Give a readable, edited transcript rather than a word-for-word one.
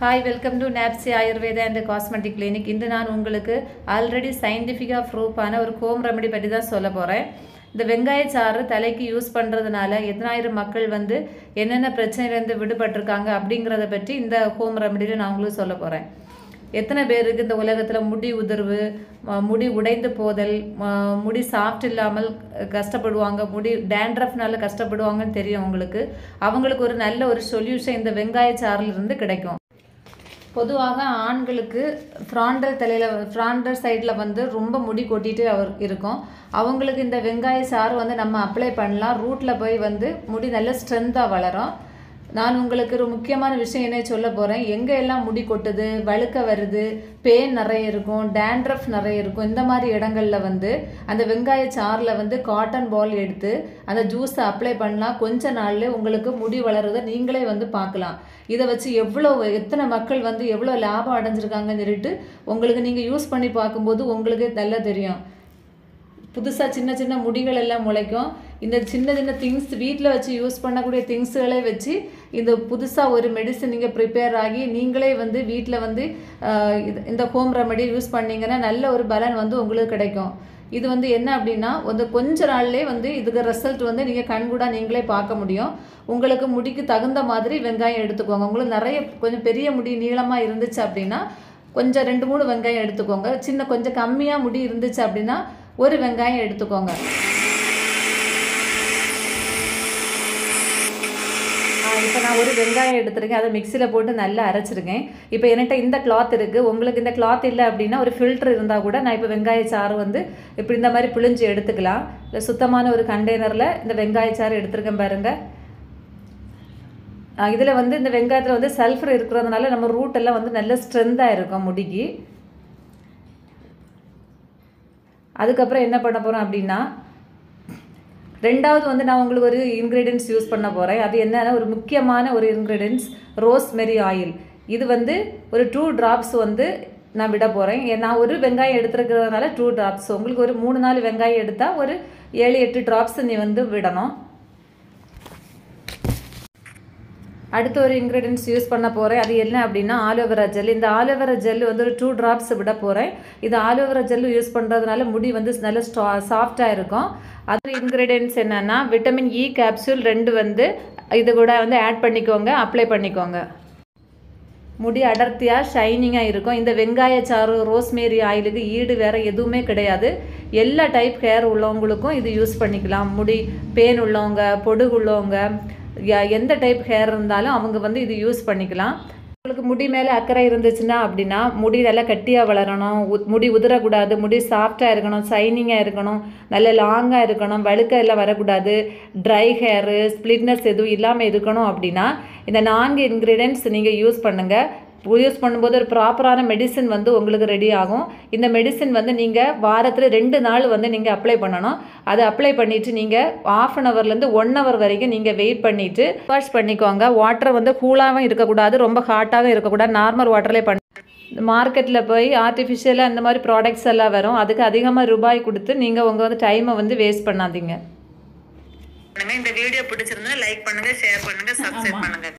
Hi, welcome to NAPSI Ayurveda and Cosmetic Clinic. இந்த நான் உங்களுக்கு ஆல்ரெடி சயின்டிஃபிக்காக ப்ரூவ் ஆன ஒரு ஹோம் ரெமெடி பற்றி தான் சொல்ல போகிறேன். இந்த வெங்காய சாறு தலைக்கு யூஸ் பண்ணுறதுனால எத்தனாயிரம் மக்கள் என்னென்ன பிரச்சனையிலேருந்து விடுபட்டிருக்காங்க அப்படிங்கிறத பற்றி இந்த ஹோம் ரெமெடியில் நான் உங்களுக்கு சொல்ல போகிறேன். எத்தனை பேருக்கு இந்த உலகத்தில் முடி உதிர்வு, முடி உடைந்து போதல், முடி சாஃப்ட் இல்லாமல் கஷ்டப்படுவாங்க, முடி டேண்ட்ரஃப்னால கஷ்டப்படுவாங்கன்னு தெரியும் உங்களுக்கு. அவங்களுக்கு ஒரு நல்ல ஒரு சொல்யூஷன் இந்த வெங்காய சாறிலிருந்து கிடைக்கும். பொதுவாக ஆண்களுக்கு ஃப்ராண்டல் சைடில் ரொம்ப முடி கொட்டிட்டு இருக்கும். அவங்களுக்கு இந்த வெங்காய சாறு நம்ம அப்ளை பண்ணலாம். ரூட்டில் போய் முடி நல்ல ஸ்ட்ரென்த்தாக வளரும். நான் உங்களுக்கு ஒரு முக்கியமான விஷயம் என்ன சொல்ல போகிறேன். எங்கே எல்லாம் முடி கொட்டுது, வழுக்க வருது, பேன் நிறைய இருக்கும், டேண்ட்ரஃப் நிறைய இருக்கும், இந்த மாதிரி இடங்களில் அந்த வெங்காய சாறில் காட்டன் பால் எடுத்து அந்த ஜூஸை அப்ளை பண்ணலாம். கொஞ்ச நாள்ல உங்களுக்கு முடி வளருதை நீங்களே பார்க்கலாம். இதை வச்சு எத்தனை மக்கள் எவ்வளோ லாபம் அடைஞ்சிருக்காங்கன்னு சொல்லிட்டு உங்களுக்கு நீங்கள் யூஸ் பண்ணி பார்க்கும்போது உங்களுக்கு நல்லா தெரியும். புதுசாக சின்ன சின்ன முடிகள் எல்லாம் முளைக்கும். இந்த சின்ன சின்ன திங்ஸ் வீட்டில் வச்சு யூஸ் பண்ணக்கூடிய திங்ஸுகளை வச்சு இந்த புதுசாக ஒரு மெடிசன் நீங்கள் ப்ரிப்பேர் ஆகி நீங்களே வீட்டில் இந்த ஹோம் ரெமெடி யூஸ் பண்ணிங்கன்னா நல்ல ஒரு பலன் உங்களுக்கு கிடைக்கும். இது என்ன அப்படின்னா கொஞ்ச நாள்லேயே இதுக்கு ரிசல்ட் நீங்கள் கண்கூடா நீங்களே பார்க்க முடியும். உங்களுக்கு முடிக்கு தகுந்த மாதிரி வெங்காயம் எடுத்துக்கோங்க. உங்களுக்கு கொஞ்சம் பெரிய முடி நீளமாக இருந்துச்சு அப்படின்னா கொஞ்சம் 2-3 வெங்காயம் எடுத்துக்கோங்க. கொஞ்சம் கம்மியாக முடி இருந்துச்சு அப்படின்னா ஒரு வெங்காயம் எடுத்துக்கோங்க. இப்போ நான் ஒரு வெங்காயம் எடுத்துருக்கேன். அதை மிக்சியில் போட்டு நல்லா அரைச்சிருக்கேன். இப்போ என்கிட்ட இந்த கிளாத் இருக்குது. உங்களுக்கு இந்த கிளாத் இல்லை அப்படின்னா ஒரு ஃபில்ட்ரு இருந்தால் கூட நான் இப்போ வெங்காய சாறு இப்படி இந்த மாதிரி பிழிஞ்சு எடுத்துக்கலாம். இல்லை சுத்தமான ஒரு கண்டெய்னரில் இந்த வெங்காய சாறு எடுத்துருக்கேன் பாருங்கள். இதில் இந்த வெங்காயத்தில் சல்ஃபர் இருக்கிறதுனால நம்ம ரூட்டெல்லாம் நல்ல ஸ்ட்ரென்த்தாக இருக்கும் முடிக்கு. அதுக்கப்புறம் என்ன பண்ண போகிறோம் அப்படின்னா ரெண்டாவது நான் உங்களுக்கு ஒரு இன்க்ரீடியன்ஸ் யூஸ் பண்ண போகிறேன். அது என்னன்னா ஒரு முக்கியமான ஒரு இன்க்ரீடியன்ஸ் ரோஸ்மெரி ஆயில். இது ஒரு 2 drops நான் விட போகிறேன். நான் ஒரு வெங்காயம் எடுத்துருக்கிறதுனால 2 drops. உங்களுக்கு ஒரு 3-4 வெங்காயம் எடுத்தால் ஒரு 7-8 drops நீ விடணும். அடுத்த ஒரு இன்க்ரீடியன்ஸ் யூஸ் பண்ண போகிறேன். அது என்ன அப்படின்னா ஆலோவேரா ஜெல். இந்த ஆலோவேரா ஜெல் ஒரு 2 drops விட போகிறேன். இது ஆலோவேரா ஜெல் யூஸ் பண்ணுறதுனால முடி நல்ல சாஃப்டாக இருக்கும். அது இன்க்ரீடியன்ஸ் என்னென்னா விட்டமின் இ கேப்சூல் 2 இது கூட ஆட் பண்ணிக்கோங்க, அப்ளை பண்ணிக்கோங்க. முடி அடர்த்தியாக ஷைனிங்காக இருக்கும். இந்த வெங்காய சாறு ரோஸ்மேரி ஆயிலுக்கு ஈடு வேறு எதுவுமே கிடையாது. எல்லா டைப் ஹேர் உள்ளவங்களுக்கும் இது யூஸ் பண்ணிக்கலாம். முடி பேன் உள்ளவங்க, பொடுகு உள்ளவங்க, எந்த டைப் ஹேர் இருந்தாலும் அவங்க இது யூஸ் பண்ணிக்கலாம். உங்களுக்கு முடி மேலே அக்கறை இருந்துச்சுன்னா அப்படின்னா முடி நல்லா கட்டியாக வளரணும், முடி உதிரக்கூடாது, முடி சாஃப்டாக இருக்கணும், ஷைனிங்காக இருக்கணும், நல்ல லாங்காக இருக்கணும், வழுக்க எல்லாம் வரக்கூடாது, ட்ரை ஹேரு, ஸ்ப்ளிட்னஸ் எதுவும் இல்லாமல் இருக்கணும் அப்படின்னா இந்த 4 இன்க்ரீடியன்ட்ஸ் நீங்கள் யூஸ் பண்ணுங்கள். யூஸ் பண்ணும்போது ஒரு ப்ராப்பரான மெடிசன் உங்களுக்கு ரெடி ஆகும். இந்த மெடிசன் நீங்கள் வாரத்தில் 2 நாள் நீங்கள் அப்ளை பண்ணணும். அதை அப்ளை பண்ணிவிட்டு நீங்கள் 1/2 hourலேருந்து 1 hour வரைக்கும் நீங்கள் வெயிட் பண்ணிவிட்டு வாஷ் பண்ணிக்கோங்க. வாட்டர் கூலாகவும் இருக்கக்கூடாது, ரொம்ப ஹாட்டாகவும் இருக்கக்கூடாது. நார்மல் வாட்டர்லேயே மார்க்கெட்டில் போய் ஆர்டிஃபிஷியலாக இந்த மாதிரி ப்ராடக்ட்ஸ் எல்லாம் வரும். அதுக்கு அதிகமாக ரூபாய் கொடுத்து நீங்கள் உங்கள் டைமை வேஸ்ட் பண்ணாதீங்க. இந்த வீடியோ பிடிச்சிருந்தா லைக் பண்ணுங்கள், ஷேர் பண்ணுங்கள், சப்ஸ்கிரைப் பண்ணுங்கள்.